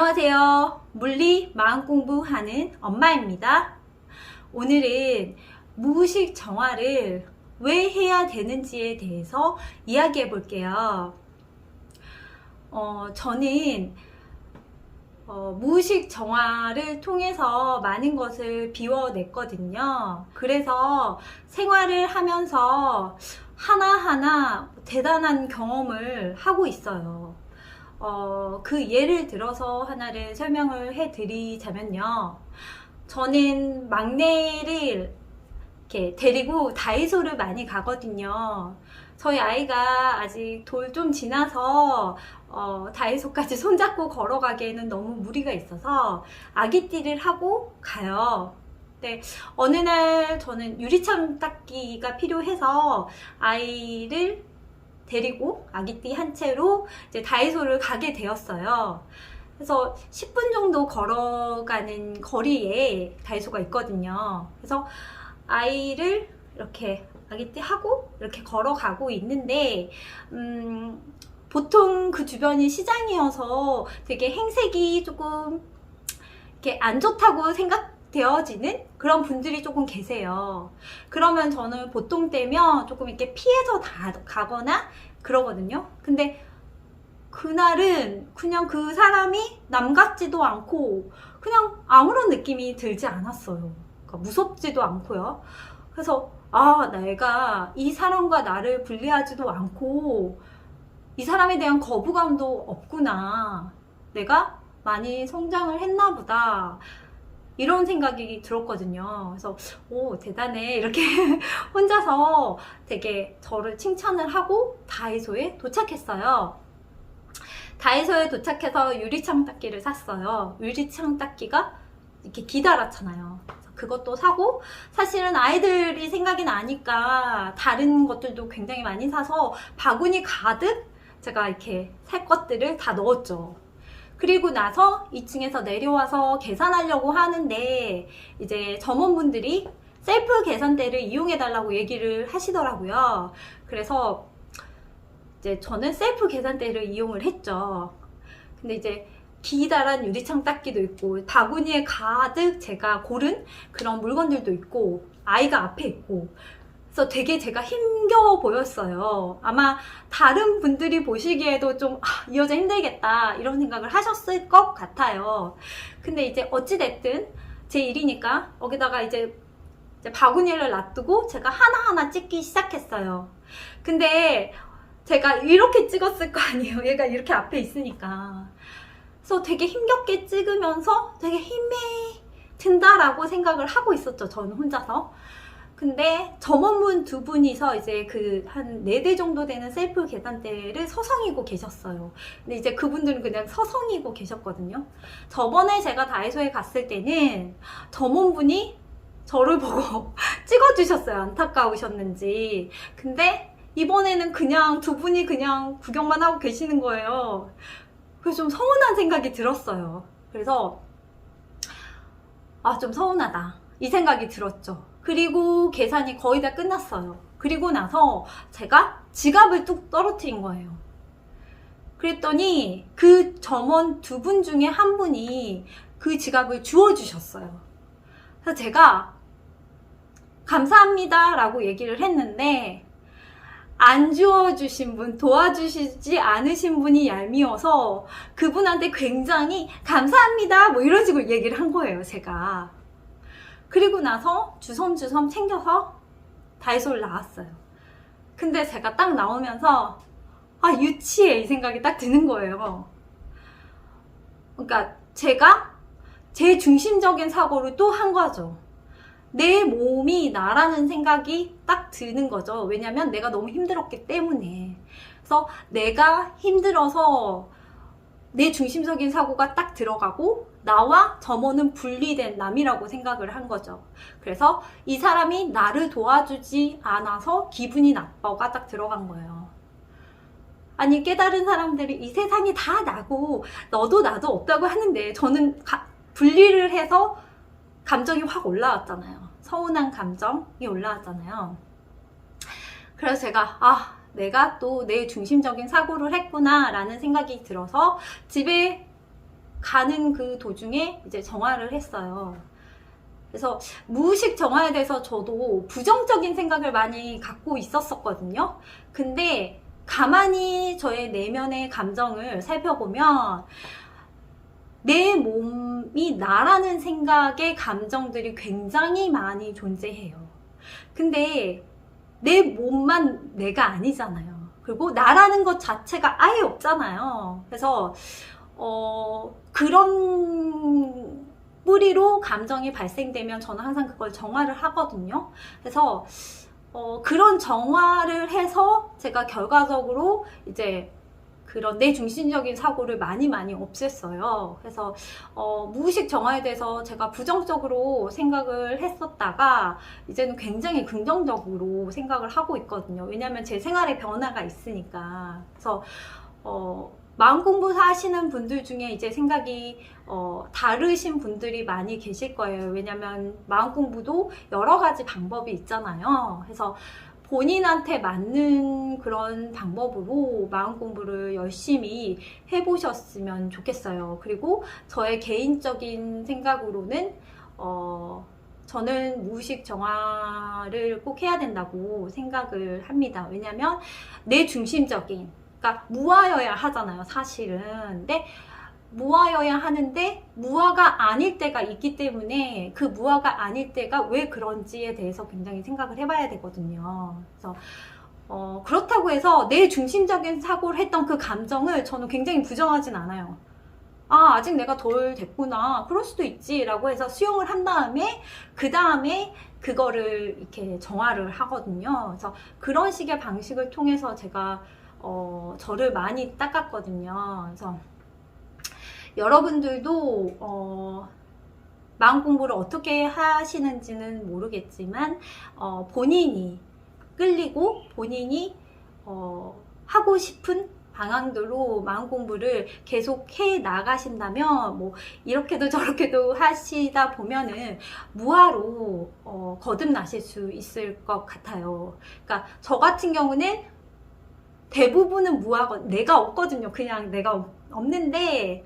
안녕하세요. 물리 마음 공부하는 엄마입니다. 오늘은 무의식 정화를 왜 해야 되는지에 대해서 이야기해 볼게요. 저는 무의식 정화를 통해서 많은 것을 비워냈거든요. 그래서 생활을 하면서 하나하나 대단한 경험을 하고 있어요. 그 예를 들어서 하나를 설명을 해 드리자면요. 저는 막내를 이렇게 데리고 다이소를 많이 가거든요. 저희 아이가 아직 돌 좀 지나서 다이소까지 손잡고 걸어가기에는 너무 무리가 있어서 아기띠를 하고 가요. 네, 어느 날 저는 유리창 닦기가 필요해서 아이를 데리고 아기띠 한 채로 이제 다이소를 가게 되었어요. 그래서 10분 정도 걸어가는 거리에 다이소가 있거든요. 그래서 아이를 이렇게 아기띠 하고 이렇게 걸어가고 있는데 보통 그 주변이 시장이어서 되게 행색이 조금 이렇게 안 좋다고 생각되어지는 그런 분들이 조금 계세요. 그러면 저는 보통 때면 조금 이렇게 피해서 가거나 그러거든요. 근데 그날은 그냥 그 사람이 남 같지도 않고 그냥 아무런 느낌이 들지 않았어요. 그러니까 무섭지도 않고요. 그래서 내가 이 사람과 나를 분리하지도 않고 이 사람에 대한 거부감도 없구나. 내가 많이 성장을 했나 보다. 이런 생각이 들었거든요. 그래서 대단해 이렇게 혼자서 되게 저를 칭찬을 하고 다이소에 도착했어요. 다이소에 도착해서 유리창 닦기를 샀어요. 유리창 닦기가 이렇게 기다랗잖아요. 그것도 사고, 사실은 아이들이 생각이 나니까 다른 것들도 굉장히 많이 사서 바구니 가득 제가 이렇게 살 것들을 다 넣었죠. 그리고 나서 2층에서 내려와서 계산하려고 하는데 이제 점원분들이 셀프 계산대를 이용해 달라고 얘기를 하시더라고요. 그래서 이제 저는 셀프 계산대를 이용을 했죠. 근데 이제 기다란 유리창 닦기도 있고 바구니에 가득 제가 고른 그런 물건들도 있고 아이가 앞에 있고 그래서 되게 제가 힘겨워 보였어요. 아마 다른 분들이 보시기에도 좀 이 여자 힘들겠다 이런 생각을 하셨을 것 같아요. 근데 이제 어찌됐든 제 일이니까 여기다가 이제 바구니를 놔두고 제가 하나하나 찍기 시작했어요. 근데 제가 이렇게 찍었을 거 아니에요. 얘가 이렇게 앞에 있으니까. 그래서 되게 힘겹게 찍으면서 되게 힘이 든다라고 생각을 하고 있었죠. 저는 혼자서. 근데 점원분 두 분이서 이제 한 4대 정도 되는 셀프 계산대를 서성이고 계셨어요. 근데 이제 그분들은 그냥 서성이고 계셨거든요. 저번에 제가 다이소에 갔을 때는 점원분이 저를 보고 찍어주셨어요. 안타까우셨는지. 근데 이번에는 그냥 두 분이 그냥 구경만 하고 계시는 거예요. 그래서 좀 서운한 생각이 들었어요. 그래서 좀 서운하다 이 생각이 들었죠. 그리고 계산이 거의 다 끝났어요. 그리고 나서 제가 지갑을 뚝 떨어뜨린 거예요. 그랬더니 그 점원 두 분 중에 한 분이 그 지갑을 주워주셨어요. 그래서 제가 감사합니다 라고 얘기를 했는데 안 주워주신 분, 도와주시지 않으신 분이 얄미워서 그분한테 굉장히 감사합니다 뭐 이런 식으로 얘기를 한 거예요, 제가. 그리고 나서 주섬주섬 챙겨서 다이소를 나왔어요. 근데 제가 딱 나오면서 유치해 이 생각이 딱 드는 거예요. 그러니까 제가 제 중심적인 사고를 또 한 거죠. 내 몸이 나라는 생각이 딱 드는 거죠. 왜냐면 내가 너무 힘들었기 때문에. 그래서 내가 힘들어서 내 중심적인 사고가 딱 들어가고 나와 점원은 분리된 남이라고 생각을 한 거죠. 그래서 이 사람이 나를 도와주지 않아서 기분이 나빠가 딱 들어간 거예요. 아니, 깨달은 사람들이 이 세상이 다 나고 너도 나도 없다고 하는데 저는 분리를 해서 감정이 확 올라왔잖아요. 서운한 감정이 올라왔잖아요. 그래서 제가 내가 또 내 중심적인 사고를 했구나 라는 생각이 들어서 집에 가는 그 도중에 이제 정화를 했어요. 그래서 무의식 정화에 대해서 저도 부정적인 생각을 많이 갖고 있었었거든요. 근데 가만히 저의 내면의 감정을 살펴보면 내 몸이 나라는 생각의 감정들이 굉장히 많이 존재해요. 근데 내 몸만 내가 아니잖아요. 그리고 나라는 것 자체가 아예 없잖아요. 그래서 그런 뿌리로 감정이 발생되면 저는 항상 그걸 정화를 하거든요. 그래서 그런 정화를 해서 제가 결과적으로 이제 그런 내 중심적인 사고를 많이 없앴어요. 그래서 무의식 정화에 대해서 제가 부정적으로 생각을 했었다가 이제는 굉장히 긍정적으로 생각을 하고 있거든요. 왜냐하면 제 생활에 변화가 있으니까. 그래서 마음 공부 하시는 분들 중에 이제 생각이 다르신 분들이 많이 계실 거예요. 왜냐면 마음 공부도 여러 가지 방법이 있잖아요. 그래서 본인한테 맞는 그런 방법으로 마음 공부를 열심히 해보셨으면 좋겠어요. 그리고 저의 개인적인 생각으로는 저는 무의식 정화를 꼭 해야 된다고 생각을 합니다. 왜냐면 내 중심적인, 그러니까 무아여야 하잖아요, 사실은. 근데 무아여야 하는데 무아가 아닐 때가 있기 때문에 그 무아가 아닐 때가 왜 그런지에 대해서 굉장히 생각을 해봐야 되거든요. 그래서 그렇다고 해서 내 중심적인 사고를 했던 그 감정을 저는 굉장히 부정하진 않아요. 아직 내가 덜 됐구나, 그럴 수도 있지 라고 해서 수용을 한 다음에 그 다음에 그거를 이렇게 정화를 하거든요. 그래서 그런 식의 방식을 통해서 제가 저를 많이 닦았거든요. 그래서 여러분들도 마음 공부를 어떻게 하시는지는 모르겠지만 본인이 끌리고 본인이 하고 싶은 방향대로 마음 공부를 계속 해 나가신다면 뭐 이렇게도 저렇게도 하시다 보면은 무아로 거듭나실 수 있을 것 같아요. 그러니까 저 같은 경우는 대부분은 무아가 내가 없거든요. 그냥 내가 없는데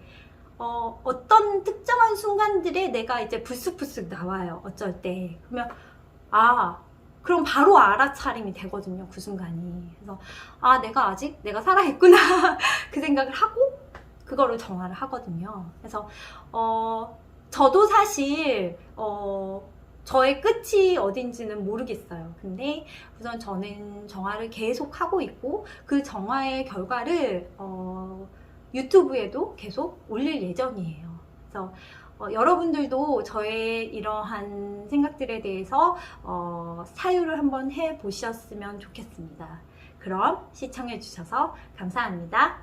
어떤 특정한 순간들에 내가 이제 불쑥불쑥 나와요. 어쩔 때. 그러면 그럼 바로 알아차림이 되거든요. 그 순간이. 그래서 내가 아직 내가 살아있구나 그 생각을 하고 그거를 정화를 하거든요. 그래서 저도 사실 저의 끝이 어딘지는 모르겠어요. 근데 우선 저는 정화를 계속 하고 있고 그 정화의 결과를 유튜브에도 계속 올릴 예정이에요. 그래서 여러분들도 저의 이러한 생각들에 대해서 사유를 한번 해보셨으면 좋겠습니다. 그럼 시청해 주셔서 감사합니다.